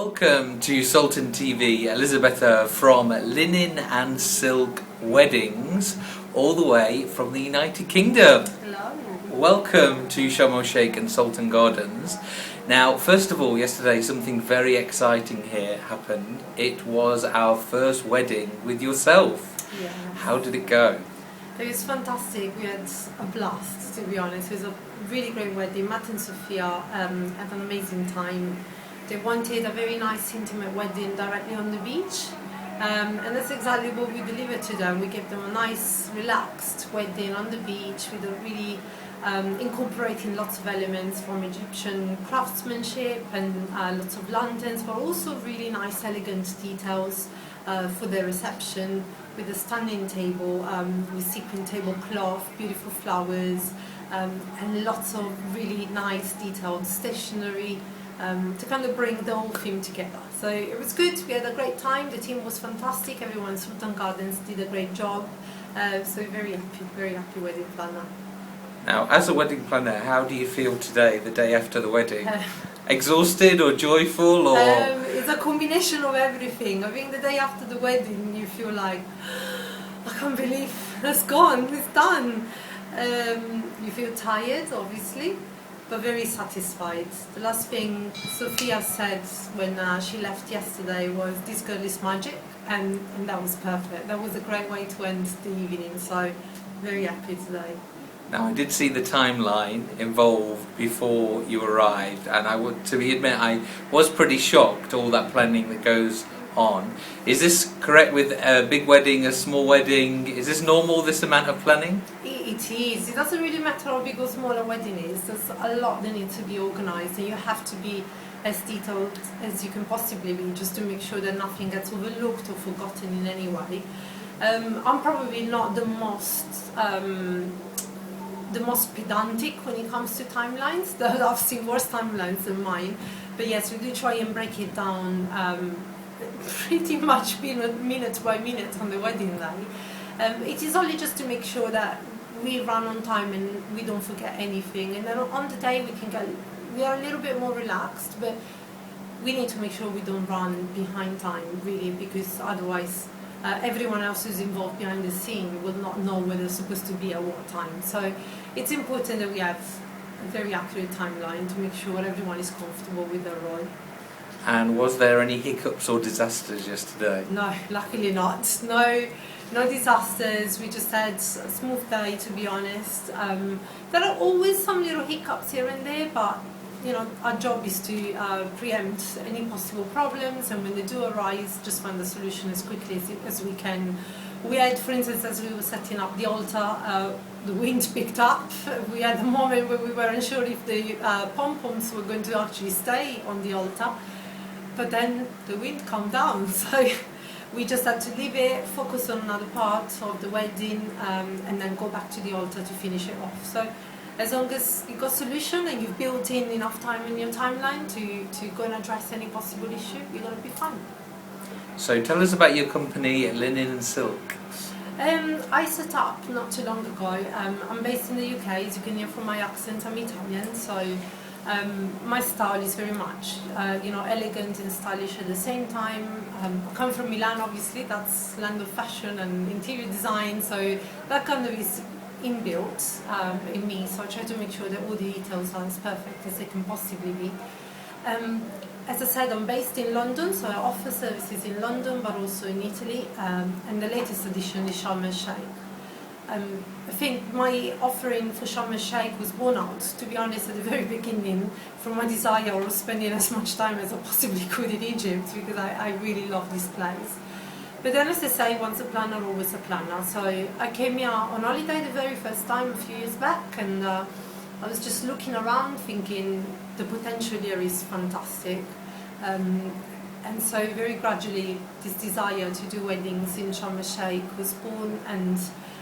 Welcome to Sultan TV, Elisabetta from Linen and Silk Weddings, all the way from the United Kingdom. Hello. Welcome to Sharm el-Sheikh and Sultan Gardens. Now, first of all, yesterday something very exciting here happened. It was our first wedding with yourself. Yeah. How did it go? It was fantastic. We had a blast, to be honest. It was a really great wedding. Matt and Sophia had an amazing time. They wanted a very nice, intimate wedding directly on the beach. And that's exactly what we delivered to them. We gave them a nice, relaxed wedding on the beach with a really incorporating lots of elements from Egyptian craftsmanship and lots of lanterns, but also really nice, elegant details for the reception, with a stunning table with sequin tablecloth, beautiful flowers, and lots of really nice, detailed stationery to kind of bring the whole theme together. So it was good. We had a great time. The team was fantastic. Everyone at Sultan Gardens did a great job. So very happy wedding planner. Now, as a wedding planner, how do you feel today, the day after the wedding? Exhausted or joyful? Or it's a combination of everything. I think the day after the wedding you feel like, I can't believe that's gone, it's done. You feel tired, obviously, but very satisfied. The last thing Sophia said when she left yesterday was, "This girl is magic," and that was perfect. That was a great way to end the evening, so very happy today. Now, I did see the timeline involved before you arrived, and to admit, I was pretty shocked, all that planning that goes on. Is this correct with a big wedding, a small wedding? Is this normal, this amount of planning? It is. It doesn't really matter how big or small a wedding is. There's a lot that needs to be organised, and you have to be as detailed as you can possibly be, just to make sure that nothing gets overlooked or forgotten in any way. I'm probably not the most pedantic when it comes to timelines. I've seen worse timelines than mine, but yes, we do try and break it down pretty much minute by minute on the wedding day. It is only just to make sure that we run on time and we don't forget anything, and then on the day we are a little bit more relaxed, but we need to make sure we don't run behind time, really, because otherwise everyone else who's involved behind the scene will not know where they're supposed to be at what time. So it's important that we have a very accurate timeline to make sure everyone is comfortable with their role. And was there any hiccups or disasters yesterday? No, luckily not. No disasters. We just had a smooth day, to be honest. There are always some little hiccups here and there, but our job is to preempt any possible problems, and when they do arise, just find the solution as quickly as we can. We had, for instance, as we were setting up the altar, the wind picked up. We had a moment where we weren't sure if the pom-poms were going to actually stay on the altar, but then the wind calmed down, so we just had to leave it, focus on another part of the wedding, and then go back to the altar to finish it off. So as long as you've got a solution and you've built in enough time in your timeline to go and address any possible issue, you're going to be fine. So tell us about your company, Linen and Silk. I set up not too long ago. I'm based in the UK, as you can hear from my accent. I'm Italian, so my style is very much elegant and stylish at the same time. I come from Milan, obviously, that's land of fashion and interior design, so that kind of is inbuilt in me, so I try to make sure that all the details are as perfect as they can possibly be. As I said, I'm based in London, so I offer services in London but also in Italy, and the latest edition is Sharm el-Sheikh. I think my offering for Sharm el-Sheikh was born out, to be honest, at the very beginning, from my desire of spending as much time as I possibly could in Egypt, because I really love this place. But then, as I say, once a planner, always a planner. So I came here on holiday the very first time a few years back, and I was just looking around thinking the potential here is fantastic. And so very gradually this desire to do weddings in Sharm el-Sheikh was born, and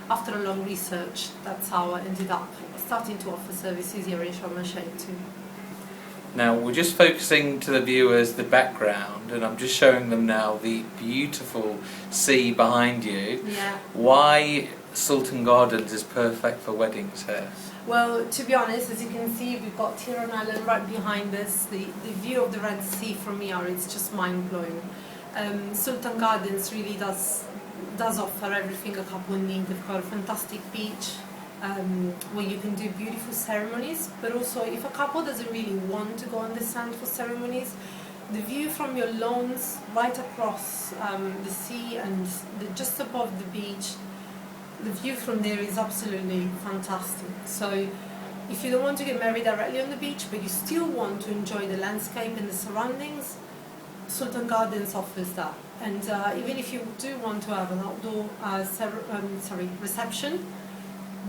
after a long research, that's how I ended up starting to offer services here in Sharm el-Sheikh too. Now, we're just focusing to the viewers the background, and I'm just showing them now the beautiful sea behind you. Yeah. Why Sultan Gardens is perfect for weddings here? Well, to be honest, as you can see, we've got Tiran Island right behind us. The view of the Red Sea from here, it's just mind-blowing. Sultan Gardens really does offer everything a couple need. They've got a fantastic beach where you can do beautiful ceremonies, but also if a couple doesn't really want to go on the sand for ceremonies, the view from your lawns right across the sea and just above the beach, the view from there is absolutely fantastic. So if you don't want to get married directly on the beach, but you still want to enjoy the landscape and the surroundings, Sultan Gardens offers that. And even if you do want to have an outdoor reception,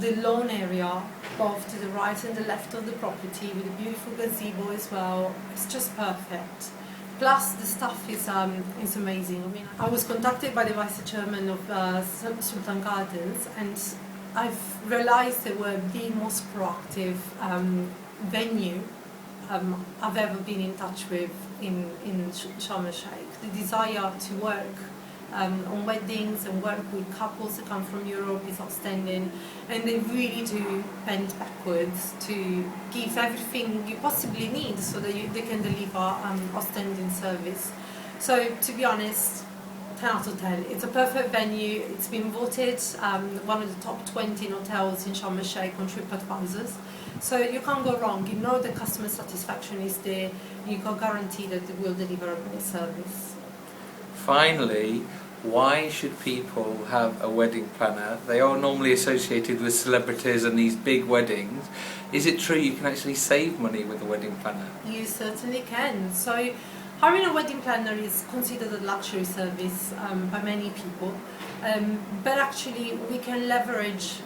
the lawn area both to the right and the left of the property with a beautiful gazebo as well, it's just perfect. Plus the staff is amazing. I mean, I was contacted by the vice chairman of Sultan Gardens, and I've realised they were the most proactive venue I've ever been in touch with in Sharm el-Sheikh. The desire to work on weddings and work with couples that come from Europe is outstanding, and they really do bend backwards to give everything you possibly need so that they can deliver outstanding service. So to be honest, 10 out of 10. It's a perfect venue. It's been voted one of the top 20 hotels in Sharm el-Sheikh on TripAdvisor. So you can't go wrong. You know the customer satisfaction is there. You can guarantee that they will deliver a great service. Finally, why should people have a wedding planner? They are normally associated with celebrities and these big weddings. Is it true you can actually save money with a wedding planner? You certainly can. So hiring a wedding planner is considered a luxury service by many people, but actually we can leverage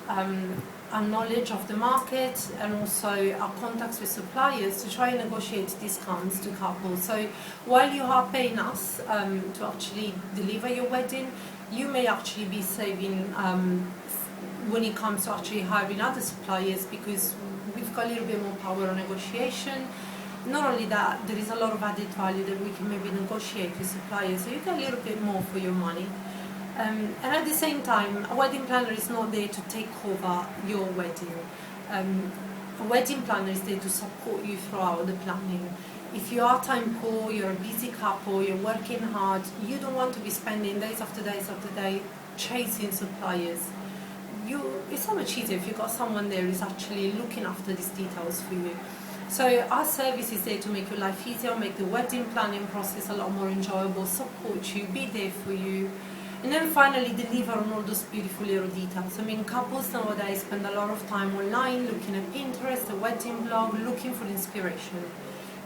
our knowledge of the market and also our contacts with suppliers to try and negotiate discounts to couples. So while you are paying us to actually deliver your wedding, you may actually be saving when it comes to actually hiring other suppliers, because we've got a little bit more power on negotiation. Not only that, there is a lot of added value that we can maybe negotiate with suppliers, so you get a little bit more for your money. And at the same time, a wedding planner is not there to take over your wedding. A wedding planner is there to support you throughout the planning. If you are time poor, you're a busy couple, you're working hard, you don't want to be spending days after days after day chasing suppliers. It's so much easier if you've got someone there who's actually looking after these details for you. So our service is there to make your life easier, make the wedding planning process a lot more enjoyable, support you, be there for you, and then finally deliver on all those beautiful little details. I mean, couples nowadays spend a lot of time online looking at Pinterest, a wedding blog, looking for inspiration.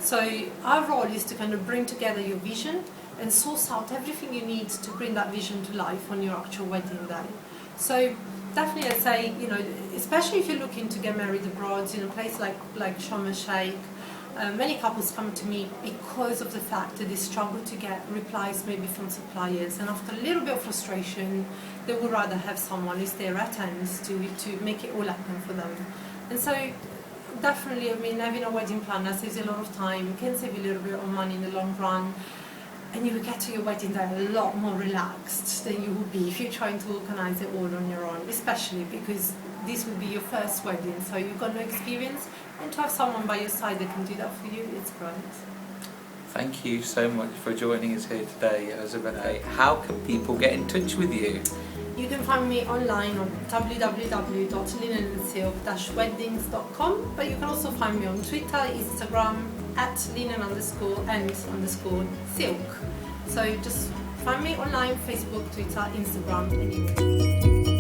So our role is to kind of bring together your vision and source out everything you need to bring that vision to life on your actual wedding day. So definitely I'd say, especially if you're looking to get married abroad in a place like Sharm el-Sheikh, many couples come to me because of the fact that they struggle to get replies maybe from suppliers, and after a little bit of frustration, they would rather have someone who's there at hands to make it all happen for them. And so definitely, I mean, having a wedding planner saves you a lot of time, can save you a little bit of money in the long run, and you will get to your wedding day a lot more relaxed than you would be if you're trying to organise it all on your own, especially because this will be your first wedding, so you've got no experience, and to have someone by your side that can do that for you, it's great. Thank you so much for joining us here today, Elisabetta. How can people get in touch with you? You can find me online on www.linenandsilk-weddings.com, but you can also find me on Twitter, Instagram, @linen_and_silk. So just find me online, Facebook, Twitter, Instagram, and YouTube.